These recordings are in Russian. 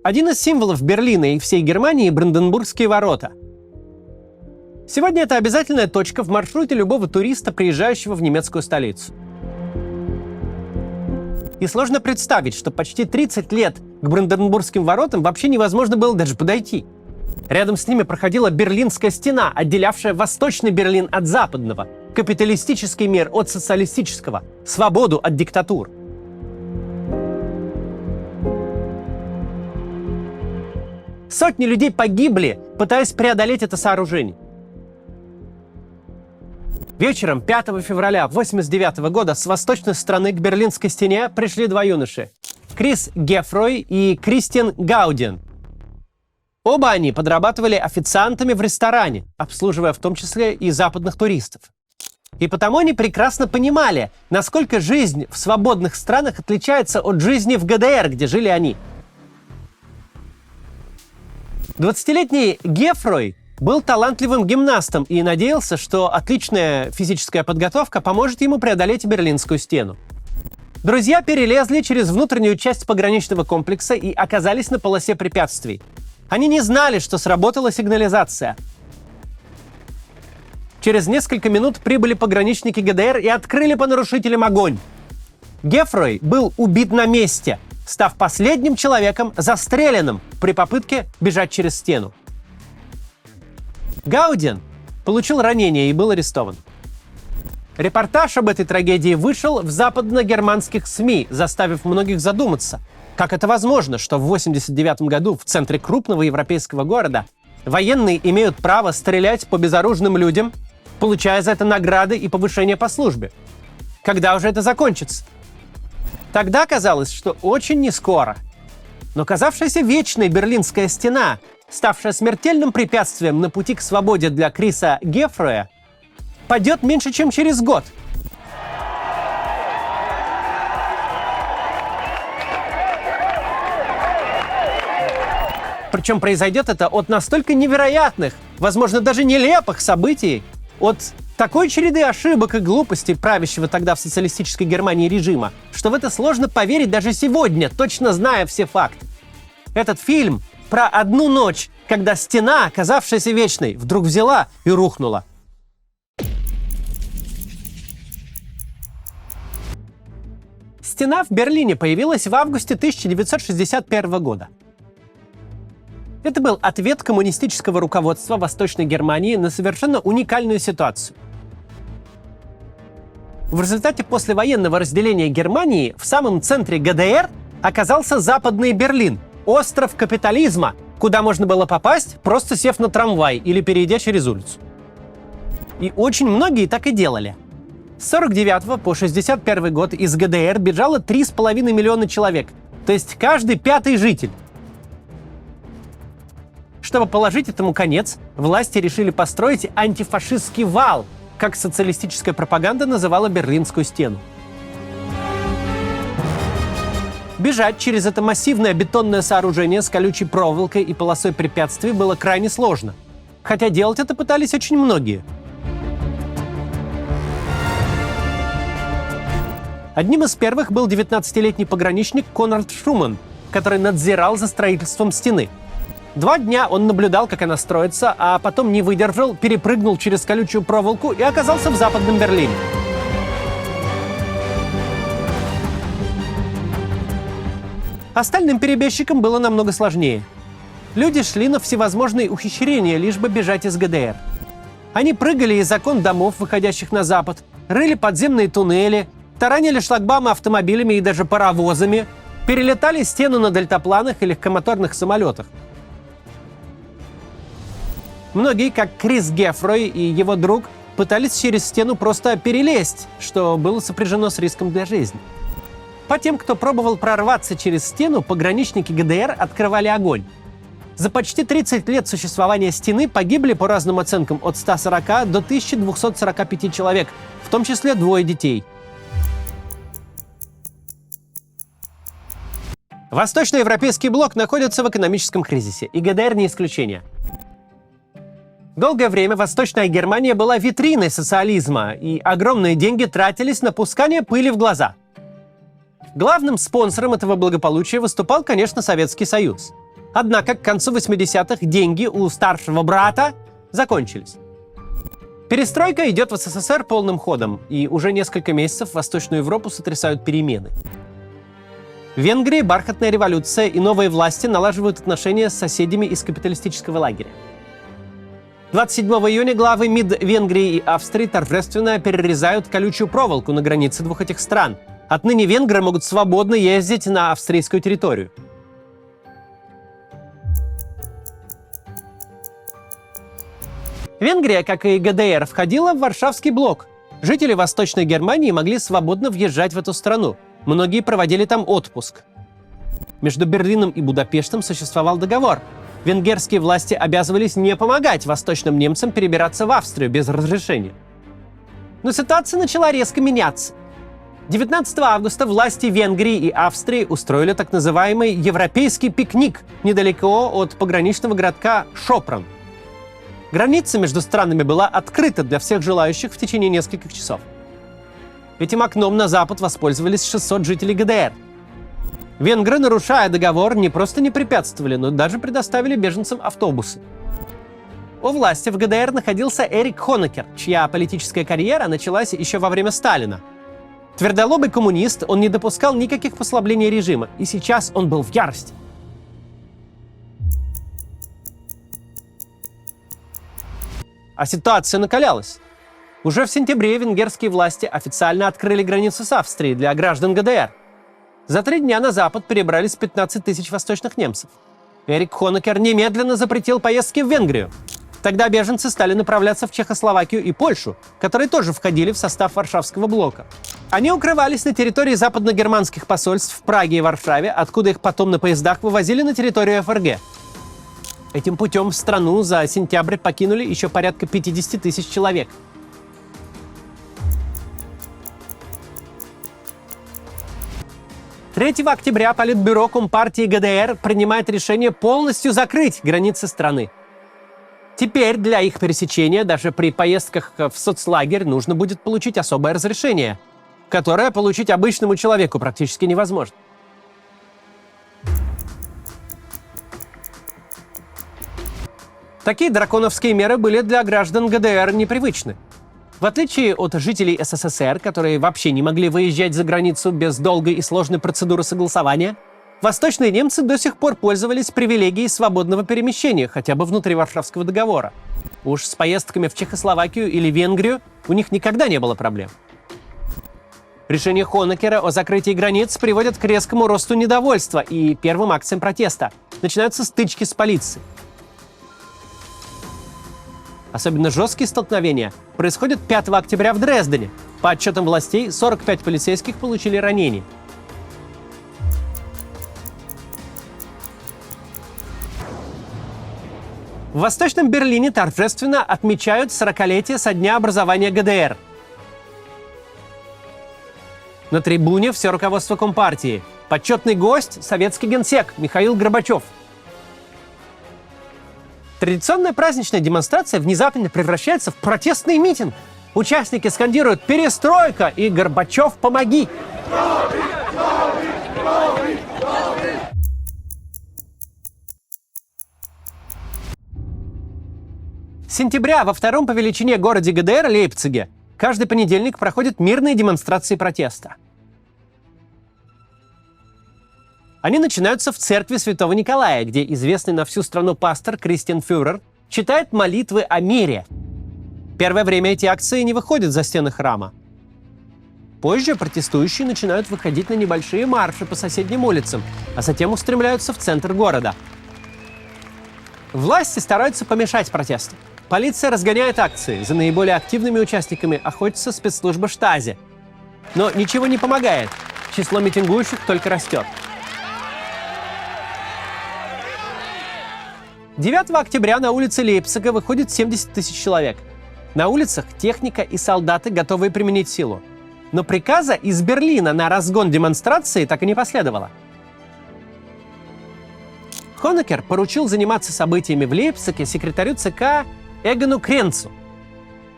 Один из символов Берлина и всей Германии – Бранденбургские ворота. Сегодня это обязательная точка в маршруте любого туриста, приезжающего в немецкую столицу. И сложно представить, что почти 30 лет к Бранденбургским воротам вообще невозможно было даже подойти. Рядом с ними проходила Берлинская стена, отделявшая Восточный Берлин от Западного, капиталистический мир от социалистического, свободу от диктатур. Сотни людей погибли, пытаясь преодолеть это сооружение. Вечером 5 февраля 1989 года с восточной стороны к Берлинской стене пришли два юноши – Крис Гефрой и Кристиан Гауден. Оба они подрабатывали официантами в ресторане, обслуживая в том числе и западных туристов. И потому они прекрасно понимали, насколько жизнь в свободных странах отличается от жизни в ГДР, где жили они. 20-летний Гефрой был талантливым гимнастом и надеялся, что отличная физическая подготовка поможет ему преодолеть Берлинскую стену. Друзья перелезли через внутреннюю часть пограничного комплекса и оказались на полосе препятствий. Они не знали, что сработала сигнализация. Через несколько минут прибыли пограничники ГДР и открыли по нарушителям огонь. Гефрой был убит на месте, став последним человеком, застреленным при попытке бежать через стену. Гауден получил ранение и был арестован. Репортаж об этой трагедии вышел в западно-германских СМИ, заставив многих задуматься, как это возможно, что в 1989 году в центре крупного европейского города военные имеют право стрелять по безоружным людям, получая за это награды и повышение по службе. Когда уже это закончится? Тогда казалось, что очень нескоро. Но казавшаяся вечной Берлинская стена, ставшая смертельным препятствием на пути к свободе для Криса Гефроя, падет меньше, чем через год. Причем произойдет это от настолько невероятных, возможно, даже нелепых событий, от такой череды ошибок и глупостей правящего тогда в социалистической Германии режима, что в это сложно поверить даже сегодня, точно зная все факты. Этот фильм про одну ночь, когда стена, оказавшаяся вечной, вдруг взяла и рухнула. Стена в Берлине появилась в августе 1961 года. Это был ответ коммунистического руководства Восточной Германии на совершенно уникальную ситуацию. В результате послевоенного разделения Германии в самом центре ГДР оказался Западный Берлин, остров капитализма, куда можно было попасть, просто сев на трамвай или перейдя через улицу. И очень многие так и делали. С 49 по 61 год из ГДР бежало 3,5 миллиона человек, то есть каждый пятый житель. Чтобы положить этому конец, власти решили построить антифашистский вал, как социалистическая пропаганда называла Берлинскую стену. Бежать через это массивное бетонное сооружение с колючей проволокой и полосой препятствий было крайне сложно, хотя делать это пытались очень многие. Одним из первых был 19-летний пограничник Конрад Шуман, который надзирал за строительством стены. 2 дня он наблюдал, как она строится, а потом не выдержал, перепрыгнул через колючую проволоку и оказался в Западном Берлине. Остальным перебежчикам было намного сложнее. Люди шли на всевозможные ухищрения, лишь бы бежать из ГДР. Они прыгали из окон домов, выходящих на запад, рыли подземные туннели, таранили шлагбаумы автомобилями и даже паровозами, перелетали стену на дельтапланах и легкомоторных самолетах. Многие, как Крис Гефрой и его друг, пытались через стену просто перелезть, что было сопряжено с риском для жизни. По тем, кто пробовал прорваться через стену, пограничники ГДР открывали огонь. За почти 30 лет существования стены погибли, по разным оценкам, от 140 до 1245 человек, в том числе 2 детей. Восточноевропейский блок находится в экономическом кризисе, и ГДР не исключение. Долгое время Восточная Германия была витриной социализма, и огромные деньги тратились на пускание пыли в глаза. Главным спонсором этого благополучия выступал, конечно, Советский Союз. Однако к концу 80-х деньги у старшего брата закончились. Перестройка идет в СССР полным ходом, и уже несколько месяцев Восточную Европу сотрясают перемены. В Венгрии бархатная революция, и новые власти налаживают отношения с соседями из капиталистического лагеря. 27 июня главы МИД Венгрии и Австрии торжественно перерезают колючую проволоку на границе двух этих стран. Отныне венгры могут свободно ездить на австрийскую территорию. Венгрия, как и ГДР, входила в Варшавский блок. Жители Восточной Германии могли свободно въезжать в эту страну. Многие проводили там отпуск. Между Берлином и Будапештом существовал договор. Венгерские власти обязывались не помогать восточным немцам перебираться в Австрию без разрешения. Но ситуация начала резко меняться. 19 августа власти Венгрии и Австрии устроили так называемый европейский пикник недалеко от пограничного городка Шопран. Граница между странами была открыта для всех желающих в течение нескольких часов. Этим окном на запад воспользовались 600 жителей ГДР. Венгры, нарушая договор, не просто не препятствовали, но даже предоставили беженцам автобусы. У власти в ГДР находился Эрик Хонекер, чья политическая карьера началась еще во время Сталина. Твердолобый коммунист, он не допускал никаких послаблений режима, и сейчас он был в ярости. А ситуация накалялась. Уже в сентябре венгерские власти официально открыли границу с Австрией для граждан ГДР. За 3 дня на запад перебрались 15 тысяч восточных немцев. Эрик Хонекер немедленно запретил поездки в Венгрию. Тогда беженцы стали направляться в Чехословакию и Польшу, которые тоже входили в состав Варшавского блока. Они укрывались на территории западногерманских посольств в Праге и Варшаве, откуда их потом на поездах вывозили на территорию ФРГ. Этим путем в страну за сентябрь покинули еще порядка 50 тысяч человек. Третьего октября Политбюро Компартии ГДР принимает решение полностью закрыть границы страны. Теперь для их пересечения даже при поездках в соцлагерь нужно будет получить особое разрешение, которое получить обычному человеку практически невозможно. Такие драконовские меры были для граждан ГДР непривычны. В отличие от жителей СССР, которые вообще не могли выезжать за границу без долгой и сложной процедуры согласования, восточные немцы до сих пор пользовались привилегией свободного перемещения, хотя бы внутри Варшавского договора. Уж с поездками в Чехословакию или Венгрию у них никогда не было проблем. Решение Хонекера о закрытии границ приводит к резкому росту недовольства и первым акциям протеста. Начинаются стычки с полицией. Особенно жесткие столкновения происходят 5 октября в Дрездене. По отчетам властей, 45 полицейских получили ранения. В Восточном Берлине торжественно отмечают 40-летие со дня образования ГДР. На трибуне все руководство Компартии. Почетный гость – советский генсек Михаил Горбачев. Традиционная праздничная демонстрация внезапно превращается в протестный митинг. Участники скандируют «Перестройка» и «Горбачев, помоги!». С сентября во втором по величине городе ГДР Лейпциге каждый понедельник проходят мирные демонстрации протеста. Они начинаются в церкви Святого Николая, где известный на всю страну пастор Кристиан Фюрер читает молитвы о мире. Первое время эти акции не выходят за стены храма. Позже протестующие начинают выходить на небольшие марши по соседним улицам, а затем устремляются в центр города. Власти стараются помешать протесту. Полиция разгоняет акции, за наиболее активными участниками охотятся спецслужбы Штази. Но ничего не помогает, число митингующих только растет. 9 октября на улице Лейпцига выходит 70 тысяч человек. На улицах техника и солдаты, готовые применить силу. Но приказа из Берлина на разгон демонстрации так и не последовало. Хонекер поручил заниматься событиями в Лейпциге секретарю ЦК Эгону Кренцу,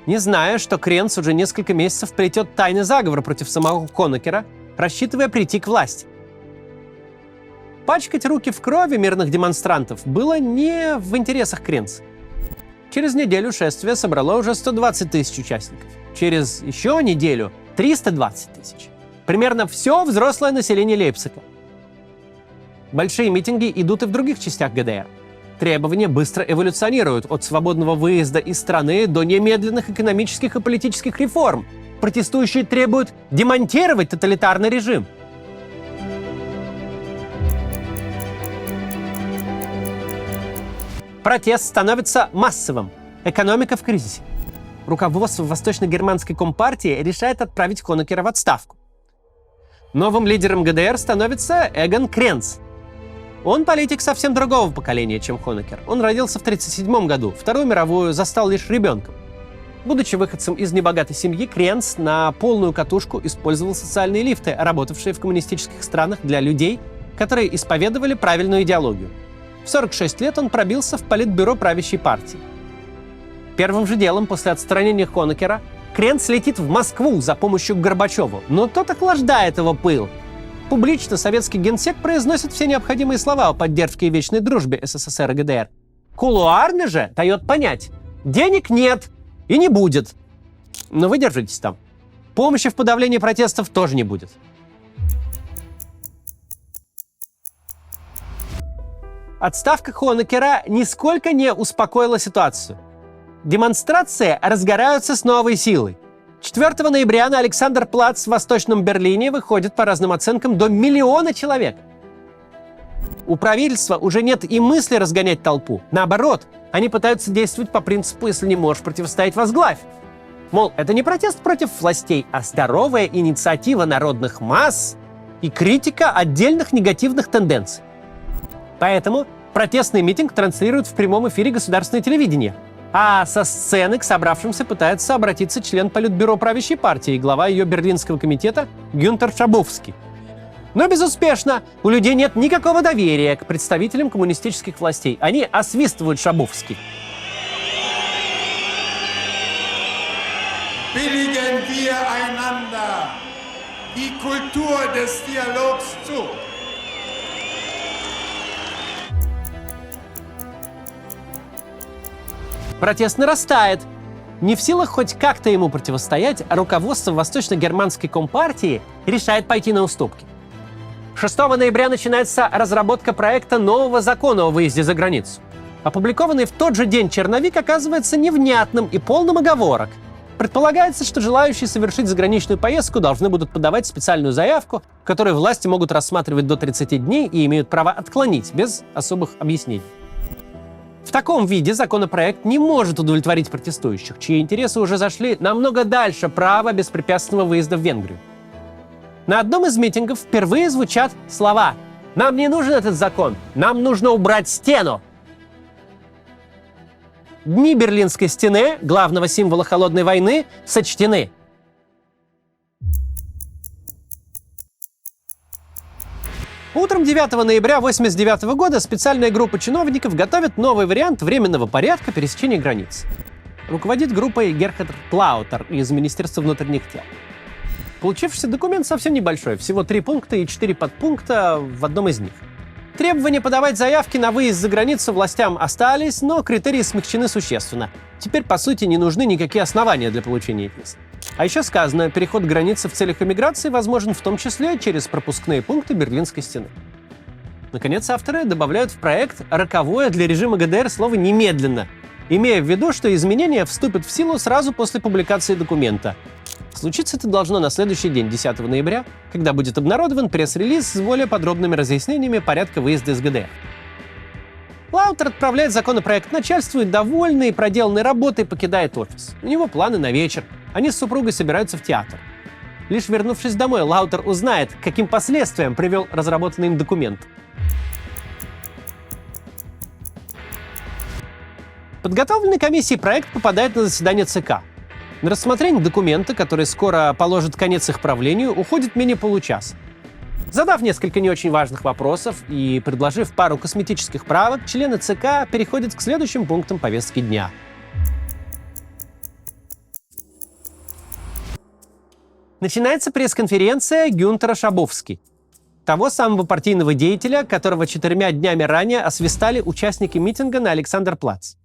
не зная, что Кренц уже несколько месяцев плетет тайный заговор против самого Хонекера, рассчитывая прийти к власти. Пачкать руки в крови мирных демонстрантов было не в интересах Кренца. Через неделю шествие собрало уже 120 тысяч участников. Через еще неделю 320 тысяч. Примерно все взрослое население Лейпцига. Большие митинги идут и в других частях ГДР. Требования быстро эволюционируют от свободного выезда из страны до немедленных экономических и политических реформ. Протестующие требуют демонтировать тоталитарный режим. Протест становится массовым. Экономика в кризисе. Руководство Восточно-германской компартии решает отправить Хонекера в отставку. Новым лидером ГДР становится Эгон Кренц. Он политик совсем другого поколения, чем Хонекер. Он родился в 1937 году, Вторую мировую застал лишь ребенком. Будучи выходцем из небогатой семьи, Кренц на полную катушку использовал социальные лифты, работавшие в коммунистических странах для людей, которые исповедовали правильную идеологию. В 46 лет он пробился в политбюро правящей партии. Первым же делом после отстранения Хонекера Кренц летит в Москву за помощью к Горбачеву, но тот охлаждает его пыл. Публично советский генсек произносит все необходимые слова о поддержке и вечной дружбе СССР и ГДР. Кулуарно же дает понять: денег нет и не будет. Но вы держитесь там. Помощи в подавлении протестов тоже не будет. Отставка Хонекера нисколько не успокоила ситуацию. Демонстрации разгораются с новой силой. 4 ноября на Александрплац в Восточном Берлине выходит, по разным оценкам, до 1 миллиона человек. У правительства уже нет и мысли разгонять толпу. Наоборот, они пытаются действовать по принципу «если не можешь противостоять, возглавь». Мол, это не протест против властей, а здоровая инициатива народных масс и критика отдельных негативных тенденций. Поэтому протестный митинг транслируют в прямом эфире государственное телевидение. А со сцены к собравшимся пытается обратиться член Политбюро правящей партии и глава ее берлинского комитета Гюнтер Шабовский. Но безуспешно. У людей нет никакого доверия к представителям коммунистических властей. Они освистывают Шабовский. Billigen wir einander die Kultur des Dialogs zu. Протест нарастает. Не в силах хоть как-то ему противостоять, руководство Восточно-германской компартии решает пойти на уступки. 6 ноября начинается разработка проекта нового закона о выезде за границу. Опубликованный в тот же день черновик оказывается невнятным и полным оговорок. Предполагается, что желающие совершить заграничную поездку должны будут подавать специальную заявку, которую власти могут рассматривать до 30 дней и имеют право отклонить без особых объяснений. В таком виде законопроект не может удовлетворить протестующих, чьи интересы уже зашли намного дальше права беспрепятственного выезда в Венгрию. На одном из митингов впервые звучат слова: «Нам не нужен этот закон, нам нужно убрать стену». Дни Берлинской стены, главного символа холодной войны, сочтены. Утром 9 ноября 1989 года специальная группа чиновников готовит новый вариант временного порядка пересечения границ. Руководит группой Герхард Плаутер из Министерства внутренних дел. Получившийся документ совсем небольшой, всего 3 пункта и 4 подпункта в одном из них. Требования подавать заявки на выезд за границу властям остались, но критерии смягчены существенно. Теперь, по сути, не нужны никакие основания для получения виз. А еще сказано, переход границы в целях эмиграции возможен в том числе через пропускные пункты Берлинской стены. Наконец, авторы добавляют в проект роковое для режима ГДР слово «немедленно», имея в виду, что изменения вступят в силу сразу после публикации документа. Случиться это должно на следующий день, 10 ноября, когда будет обнародован пресс-релиз с более подробными разъяснениями порядка выезда из ГДР. Плаутер отправляет законопроект начальству и, довольный проделанной работой, покидает офис. У него планы на вечер. Они с супругой собираются в театр. Лишь вернувшись домой, Лаутер узнает, к каким последствиям привел разработанный им документ. Подготовленный комиссией проект попадает на заседание ЦК. На рассмотрение документа, который скоро положит конец их правлению, уходит менее получаса. Задав несколько не очень важных вопросов и предложив пару косметических правок, члены ЦК переходят к следующим пунктам повестки дня. Начинается пресс-конференция Гюнтера Шабовски. Того самого партийного деятеля, которого 4 днями ранее освистали участники митинга на Александр-Плац.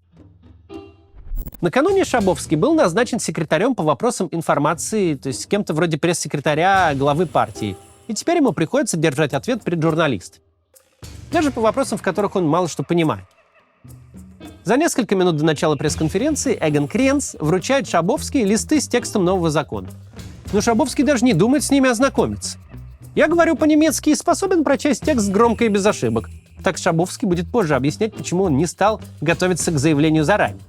Накануне Шабовский был назначен секретарем по вопросам информации, то есть кем-то вроде пресс-секретаря главы партии. И теперь ему приходится держать ответ перед журналистами. Даже по вопросам, в которых он мало что понимает. За несколько минут до начала пресс-конференции Эгон Кренц вручает Шабовский листы с текстом нового закона. Но Шабовский даже не думает с ними ознакомиться. «Я говорю по-немецки и способен прочесть текст громко и без ошибок». Так Шабовский будет позже объяснять, почему он не стал готовиться к заявлению заранее.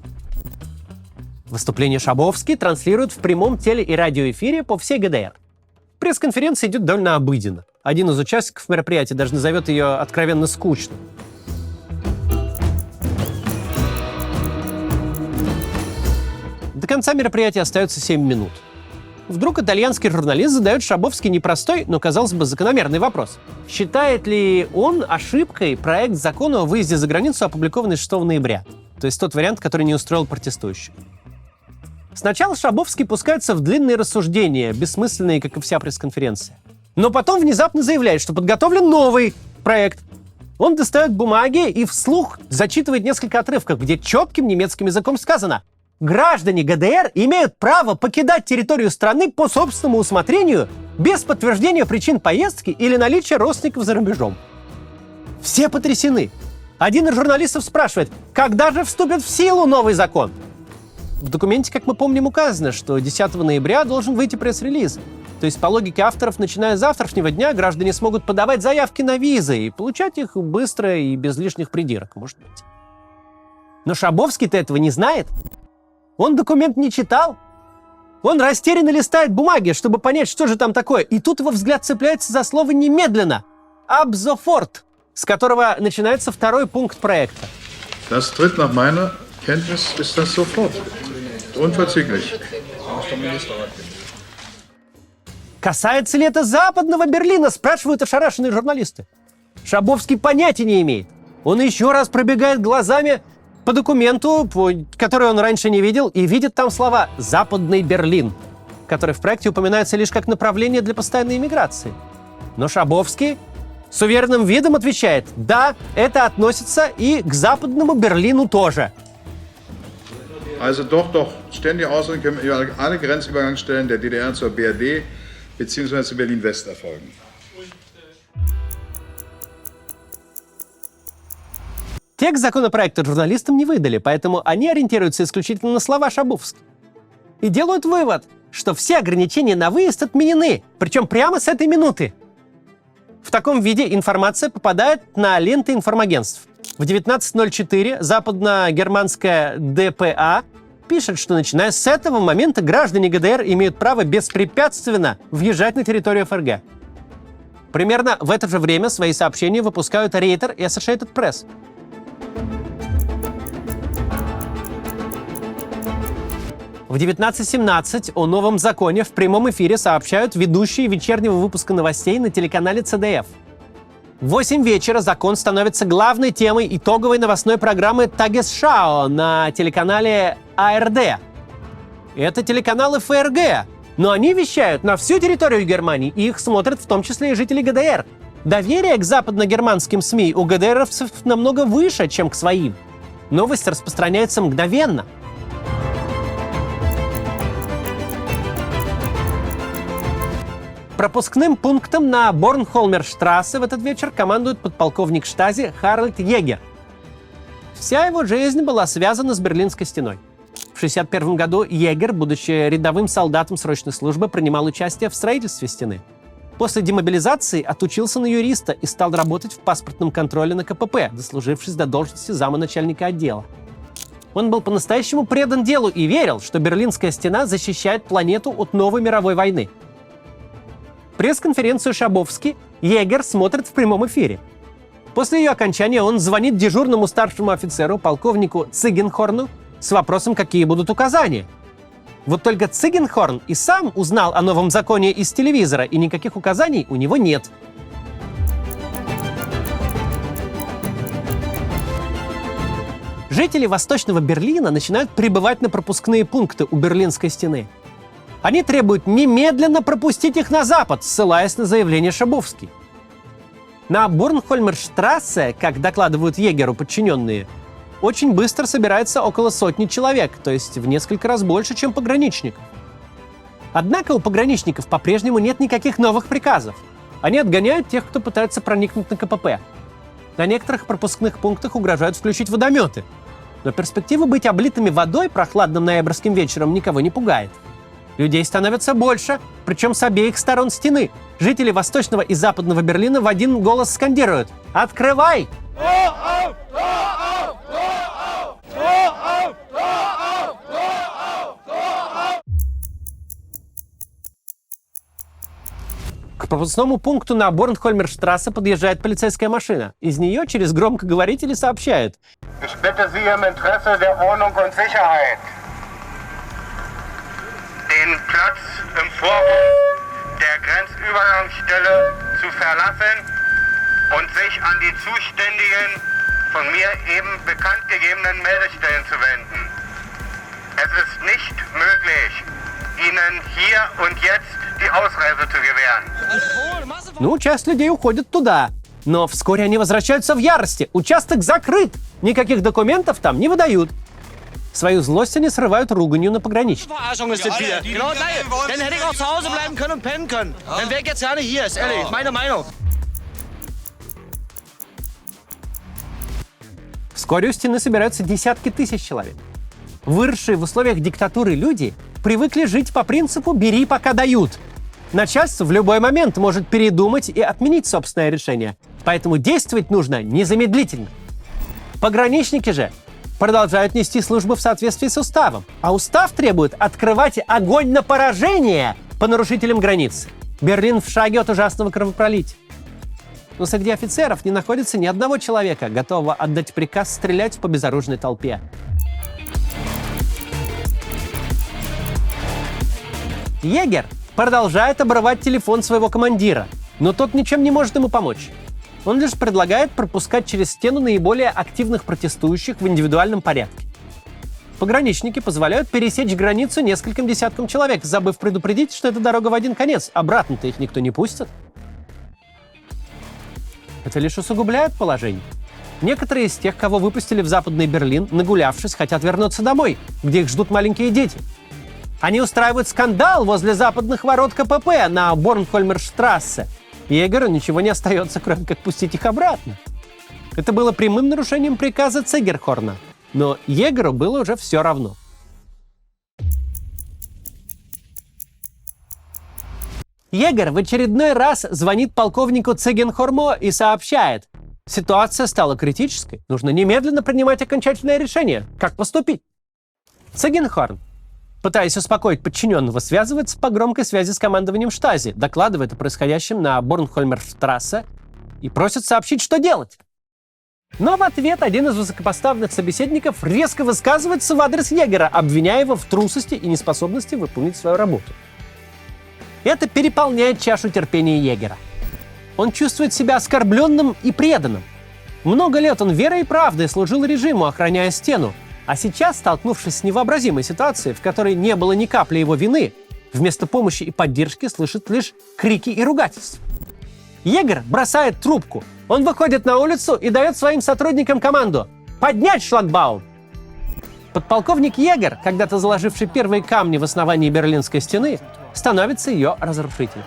Выступление Шабовский транслируют в прямом теле- и радиоэфире по всей ГДР. Пресс-конференция идет довольно обыденно. Один из участников мероприятия даже назовет ее откровенно скучной. До конца мероприятия остается 7 минут. Вдруг итальянский журналист задает Шабовский непростой, но, казалось бы, закономерный вопрос. Считает ли он ошибкой проект закона о выезде за границу, опубликованный 6 ноября? То есть тот вариант, который не устроил протестующих. Сначала Шабовский пускается в длинные рассуждения, бессмысленные, как и вся пресс-конференция. Но потом внезапно заявляет, что подготовлен новый проект. Он достает бумаги и вслух зачитывает несколько отрывков, где четким немецким языком сказано: «Граждане ГДР имеют право покидать территорию страны по собственному усмотрению без подтверждения причин поездки или наличия родственников за рубежом». Все потрясены. Один из журналистов спрашивает, когда же вступит в силу новый закон? В документе, как мы помним, указано, что 10 ноября должен выйти пресс-релиз. То есть, по логике авторов, начиная с завтрашнего дня, граждане смогут подавать заявки на визы и получать их быстро и без лишних придирок, может быть. Но Шабовский-то этого не знает. Он документ не читал. Он растерянно листает бумаги, чтобы понять, что же там такое. И тут его взгляд цепляется за слово «немедленно» — «ab sofort», с которого начинается второй пункт проекта. Das tritt nach meiner Kenntnis ist das sofort. Unverzüglich. Касается ли это Западного Берлина, спрашивают ошарашенные журналисты. Шабовский понятия не имеет. Он еще раз пробегает глазами по документу, который он раньше не видел, и видит там слова «Западный Берлин», которые в проекте упоминаются лишь как направление для постоянной иммиграции. Но Шабовский с уверенным видом отвечает: да, это относится и к Западному Берлину тоже. Also doch ständige Ausdrücke können über alle Grenzübergangsstellen der DDR zur BRD bzw. zu Berlin-West erfolgen. Текст законопроекта журналистам не выдали, поэтому они ориентируются исключительно на слова Шабовского. И делают вывод, что все ограничения на выезд отменены, причем прямо с этой минуты. В таком виде информация попадает на ленты информагентств. В 19:04 западно-германская ДПА пишет, что начиная с этого момента граждане ГДР имеют право беспрепятственно въезжать на территорию ФРГ. Примерно в это же время свои сообщения выпускают Рейтер и Associated Press. В 19:17 о новом законе в прямом эфире сообщают ведущие вечернего выпуска новостей на телеканале ЦДФ. В 8 вечера закон становится главной темой итоговой новостной программы «Tagesschau» на телеканале АРД. Это телеканалы ФРГ, но они вещают на всю территорию Германии, и их смотрят в том числе и жители ГДР. Доверие к западно-германским СМИ у ГДРовцев намного выше, чем к своим. Новость распространяется мгновенно. Пропускным пунктом на Борнхолмерштрассе в этот вечер командует подполковник штази Харальд Егер. Вся его жизнь была связана с Берлинской стеной. В 1961 году Егер, будучи рядовым солдатом срочной службы, принимал участие в строительстве стены. После демобилизации отучился на юриста и стал работать в паспортном контроле на КПП, дослужившись до должности замначальника отдела. Он был по-настоящему предан делу и верил, что Берлинская стена защищает планету от новой мировой войны. Пресс-конференцию Шабовский Егер смотрит в прямом эфире. После ее окончания он звонит дежурному старшему офицеру, полковнику Цигенхорну, с вопросом, какие будут указания. Вот только Цигенхорн и сам узнал о новом законе из телевизора, и никаких указаний у него нет. Жители Восточного Берлина начинают прибывать на пропускные пункты у Берлинской стены. Они требуют немедленно пропустить их на запад, ссылаясь на заявление Шабовский. На Борнхольмерштрассе, как докладывают егеру подчиненные, очень быстро собирается около 100 человек, то есть в несколько раз больше, чем пограничников. Однако у пограничников по-прежнему нет никаких новых приказов. Они отгоняют тех, кто пытается проникнуть на КПП. На некоторых пропускных пунктах угрожают включить водометы. Но перспектива быть облитыми водой прохладным ноябрьским вечером никого не пугает. Людей становится больше, причем с обеих сторон стены. Жители Восточного и Западного Берлина в один голос скандируют: «Открывай!» К пропускному пункту на Борнхольмерштрассе подъезжает полицейская машина. Из нее через громкоговорители сообщают: Ich bitte Sie im Interesse der Ordnung und Sicherheit, den Platz im Vorhof der Grenzübergangsstelle zu verlassen und sich an die zuständigen, von mir eben bekannt gegebenen Meldestellen zu wenden. Es ist nicht möglich, Ihnen hier und jetzt die Ausreise zu gewähren. Ну, часть людей уходит туда. Но вскоре они возвращаются в ярости. Участок закрыт. Никаких документов там не выдают. Свою злость они sрывают руганью на пограничников. Verarschung ist das hier. Genau, nein, dann hätte ich auch zu Hause bleiben können und pennen können. Dann wäre ich jetzt gerne hier, ist ehrlich, meine Meinung. Вскоре у стены собираются десятки тысяч человек. Выросшие в условиях диктатуры люди привыкли жить по принципу «бери, пока дают». Начальство в любой момент может передумать и отменить собственное решение. Поэтому действовать нужно незамедлительно. Пограничники же продолжают нести службу в соответствии с уставом. А устав требует открывать огонь на поражение по нарушителям границы. Берлин в шаге от ужасного кровопролития. Но среди офицеров не находится ни одного человека, готового отдать приказ стрелять по безоружной толпе. Егер продолжает обрывать телефон своего командира, но тот ничем не может ему помочь. Он лишь предлагает пропускать через стену наиболее активных протестующих в индивидуальном порядке. Пограничники позволяют пересечь границу нескольким десяткам человек, забыв предупредить, что это дорога в один конец. Обратно-то их никто не пустит. Это лишь усугубляет положение. Некоторые из тех, кого выпустили в Западный Берлин, нагулявшись, хотят вернуться домой, где их ждут маленькие дети. Они устраивают скандал возле западных ворот КПП на Борнхольмерштрассе. Егеру ничего не остается, кроме как пустить их обратно. Это было прямым нарушением приказа Цегерхорна. Но егеру было уже все равно. Егер в очередной раз звонит полковнику Цегенхормо и сообщает: ситуация стала критической, нужно немедленно принимать окончательное решение, как поступить. Цегенхорн, пытаясь успокоить подчиненного, связывается по громкой связи с командованием Штази, докладывает о происходящем на Борнхольмерштрассе и просит сообщить, что делать. Но в ответ один из высокопоставленных собеседников резко высказывается в адрес егера, обвиняя его в трусости и неспособности выполнить свою работу. Это переполняет чашу терпения егера. Он чувствует себя оскорбленным и преданным. Много лет он верой и правдой служил режиму, охраняя стену. А сейчас, столкнувшись с невообразимой ситуацией, в которой не было ни капли его вины, вместо помощи и поддержки слышит лишь крики и ругательства. Егер бросает трубку. Он выходит на улицу и дает своим сотрудникам команду: «Поднять шлагбаум!». Подполковник Егер, когда-то заложивший первые камни в основании Берлинской стены, становится ее разрушителем.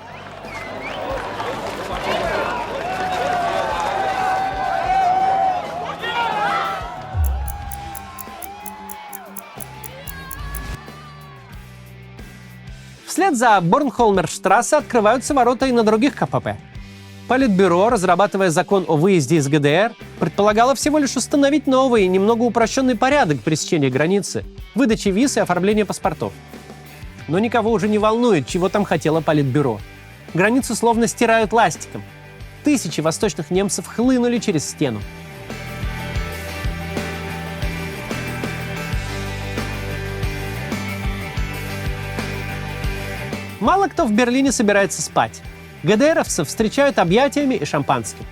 Вслед за Борнхольмерштрассе открываются ворота и на других КПП. Политбюро, разрабатывая закон о выезде из ГДР, предполагало всего лишь установить новый, немного упрощенный порядок пересечения границы, выдачи виз и оформления паспортов. Но никого уже не волнует, чего там хотело Политбюро. Границу словно стирают ластиком. Тысячи восточных немцев хлынули через стену. Мало кто в Берлине собирается спать. ГДРовцев встречают объятиями и шампанским.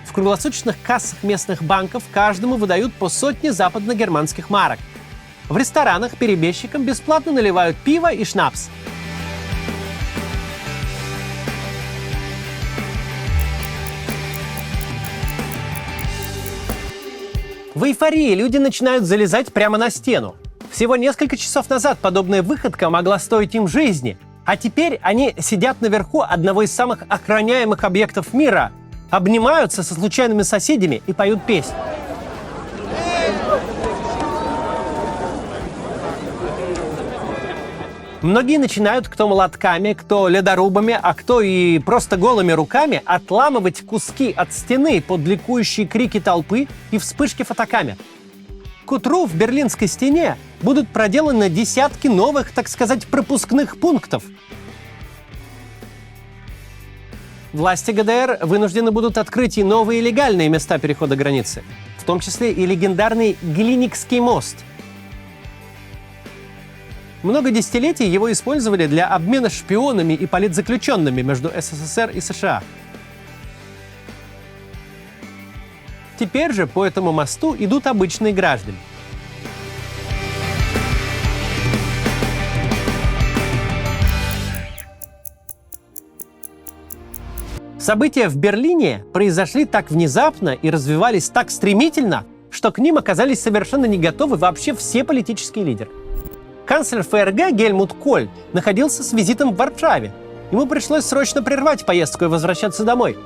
В круглосуточных кассах местных банков каждому выдают по 100 западно-германских марок. В ресторанах перебежчикам бесплатно наливают пиво и шнапс. В эйфории люди начинают залезать прямо на стену. Всего несколько часов назад подобная выходка могла стоить им жизни. А теперь они сидят наверху одного из самых охраняемых объектов мира, обнимаются со случайными соседями и поют песни. Многие начинают кто молотками, кто ледорубами, а кто и просто голыми руками отламывать куски от стены под ликующие крики толпы и вспышки фотокамер. К утру в Берлинской стене будут проделаны десятки новых, так сказать, пропускных пунктов. Власти ГДР вынуждены будут открыть и новые легальные места перехода границы, в том числе и легендарный Глиникский мост. Много десятилетий его использовали для обмена шпионами и политзаключенными между СССР и США. Теперь же по этому мосту идут обычные граждане. События в Берлине произошли так внезапно и развивались так стремительно, что к ним оказались совершенно не готовы вообще все политические лидеры. Канцлер ФРГ Гельмут Коль находился с визитом в Варшаве. Ему пришлось срочно прервать поездку и возвращаться домой.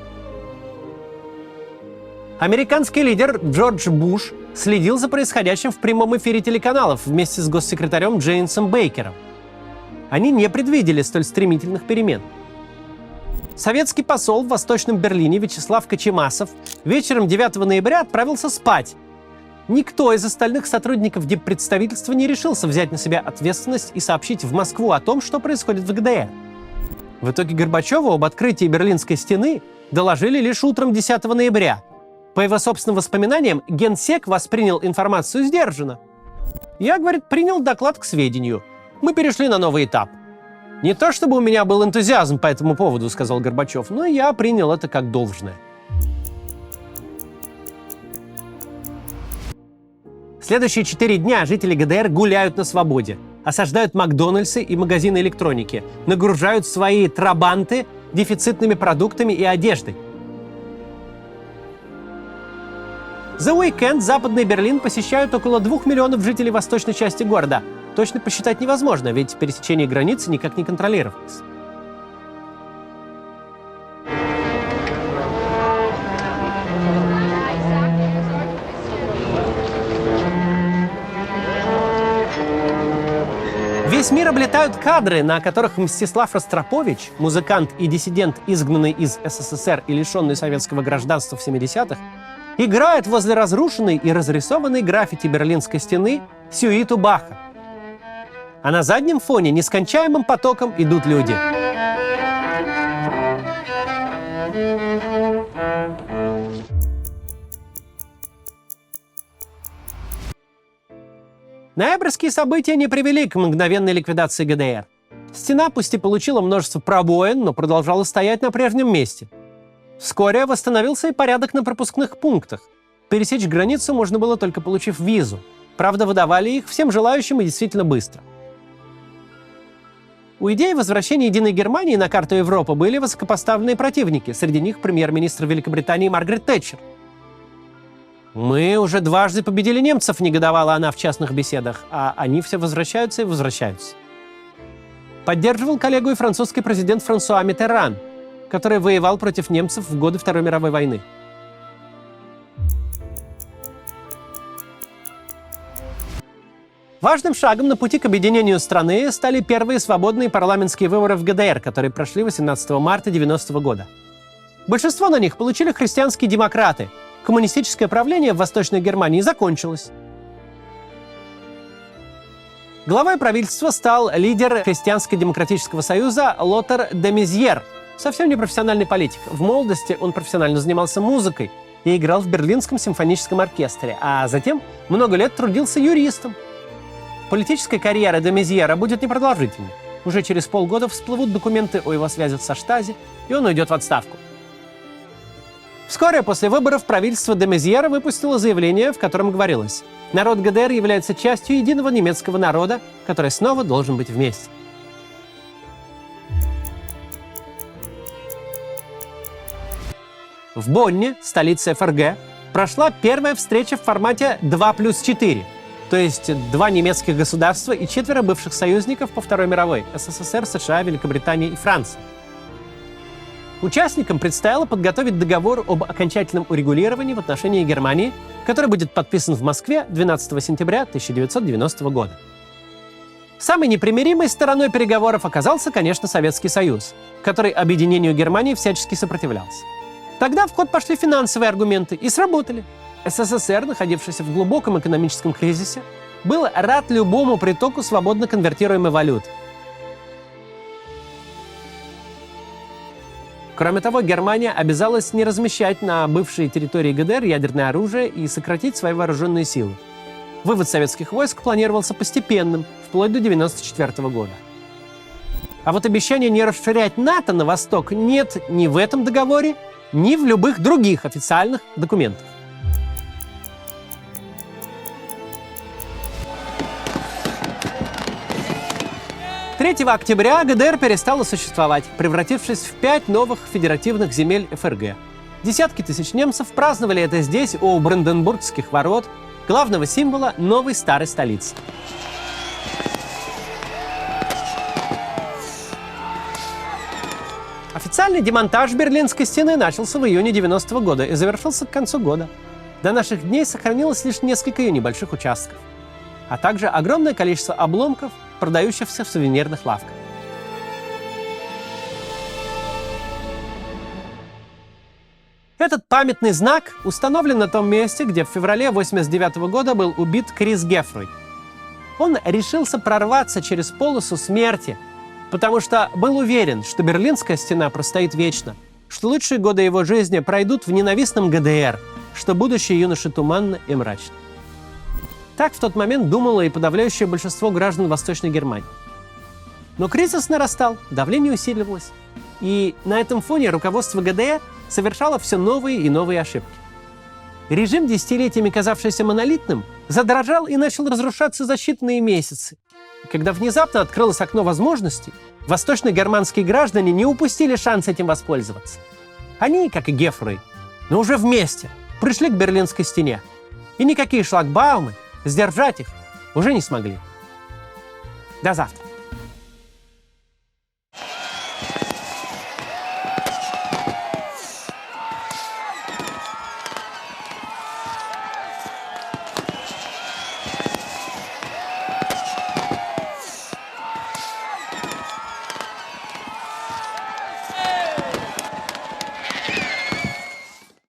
Американский лидер Джордж Буш следил за происходящим в прямом эфире телеканалов вместе с госсекретарем Джеймсом Бейкером. Они не предвидели столь стремительных перемен. Советский посол в Восточном Берлине Вячеслав Кочемасов вечером 9 ноября отправился спать. Никто из остальных сотрудников диппредставительства не решился взять на себя ответственность и сообщить в Москву о том, что происходит в ГДР. В итоге Горбачеву об открытии Берлинской стены доложили лишь утром 10 ноября. По его собственным воспоминаниям, генсек воспринял информацию сдержанно. «Я, — говорит, — принял доклад к сведению. Мы перешли на новый этап. Не то чтобы у меня был энтузиазм по этому поводу, — сказал Горбачев, — но я принял это как должное». Следующие 4 дня жители ГДР гуляют на свободе, осаждают Макдональдсы и магазины электроники, нагружают свои трабанты дефицитными продуктами и одеждой. За уикенд Западный Берлин посещают около 2 миллионов жителей восточной части города. Точно посчитать невозможно, ведь пересечение границы никак не контролировалось. Весь мир облетают кадры, на которых Мстислав Ростропович, музыкант и диссидент, изгнанный из СССР и лишенный советского гражданства в 70-х, играет возле разрушенной и разрисованной граффити Берлинской стены сюиту Баха. А на заднем фоне нескончаемым потоком идут люди. Ноябрьские события не привели к мгновенной ликвидации ГДР. Стена пусть и получила множество пробоин, но продолжала стоять на прежнем месте. Вскоре восстановился и порядок на пропускных пунктах. Пересечь границу можно было только получив визу. Правда, выдавали их всем желающим и действительно быстро. У идеи возвращения Единой Германии на карту Европы были высокопоставленные противники, среди них премьер-министр Великобритании Маргарет Тэтчер. «Мы уже дважды победили немцев», — негодовала она в частных беседах, а они все возвращаются и возвращаются. Поддерживал коллегу и французский президент Франсуа Миттеран, который воевал против немцев в годы Второй мировой войны. Важным шагом на пути к объединению страны стали первые свободные парламентские выборы в ГДР, которые прошли 18 марта 1990 года. Большинство на них получили христианские демократы. Коммунистическое правление в Восточной Германии закончилось. Главой правительства стал лидер Христианско-демократического союза Лотар де Мезьер, совсем не профессиональный политик. В молодости он профессионально занимался музыкой и играл в Берлинском симфоническом оркестре, а затем много лет трудился юристом. Политическая карьера де Мезьера будет непродолжительной. Уже через полгода всплывут документы о его связях со Штази, и он уйдет в отставку. Вскоре после выборов правительство де Мезьера выпустило заявление, в котором говорилось: народ ГДР является частью единого немецкого народа, который снова должен быть вместе. В Бонне, столице ФРГ, прошла первая встреча в формате 2+4, то есть 2 немецких государства и 4 бывших союзников по Второй мировой – СССР, США, Великобритания и Франция. Участникам предстояло подготовить договор об окончательном урегулировании в отношении Германии, который будет подписан в Москве 12 сентября 1990 года. Самой непримиримой стороной переговоров оказался, конечно, Советский Союз, который объединению Германии всячески сопротивлялся. Тогда в ход пошли финансовые аргументы и сработали. СССР, находившийся в глубоком экономическом кризисе, был рад любому притоку свободно конвертируемой валюты. Кроме того, Германия обязалась не размещать на бывшей территории ГДР ядерное оружие и сократить свои вооруженные силы. Вывод советских войск планировался постепенным, вплоть до 1994 года. А вот обещания не расширять НАТО на восток нет ни в этом договоре, ни в любых других официальных документах. «3 октября ГДР перестала существовать, превратившись в 5 новых федеративных земель ФРГ. Десятки тысяч немцев праздновали это здесь, у Бранденбургских ворот, главного символа новой старой столицы. Официальный демонтаж Берлинской стены начался в июне 90-го года и завершился к концу года. До наших дней сохранилось лишь несколько ее небольших участков, а также огромное количество обломков, продающихся в сувенирных лавках. Этот памятный знак установлен на том месте, где в феврале 1989 года был убит Крис Гефрой. Он решился прорваться через полосу смерти, потому что был уверен, что Берлинская стена простоит вечно, что лучшие годы его жизни пройдут в ненавистном ГДР, что будущее юноши туманно и мрачно. Так в тот момент думало и подавляющее большинство граждан Восточной Германии. Но кризис нарастал, давление усиливалось, и на этом фоне руководство ГДР совершало все новые и новые ошибки. Режим, десятилетиями казавшийся монолитным, задрожал и начал разрушаться за считанные месяцы. И когда внезапно открылось окно возможностей, восточно-германские граждане не упустили шанс этим воспользоваться. Они, как и Гефрой, но уже вместе пришли к Берлинской стене, и никакие шлагбаумы сдержать их уже не смогли. До завтра.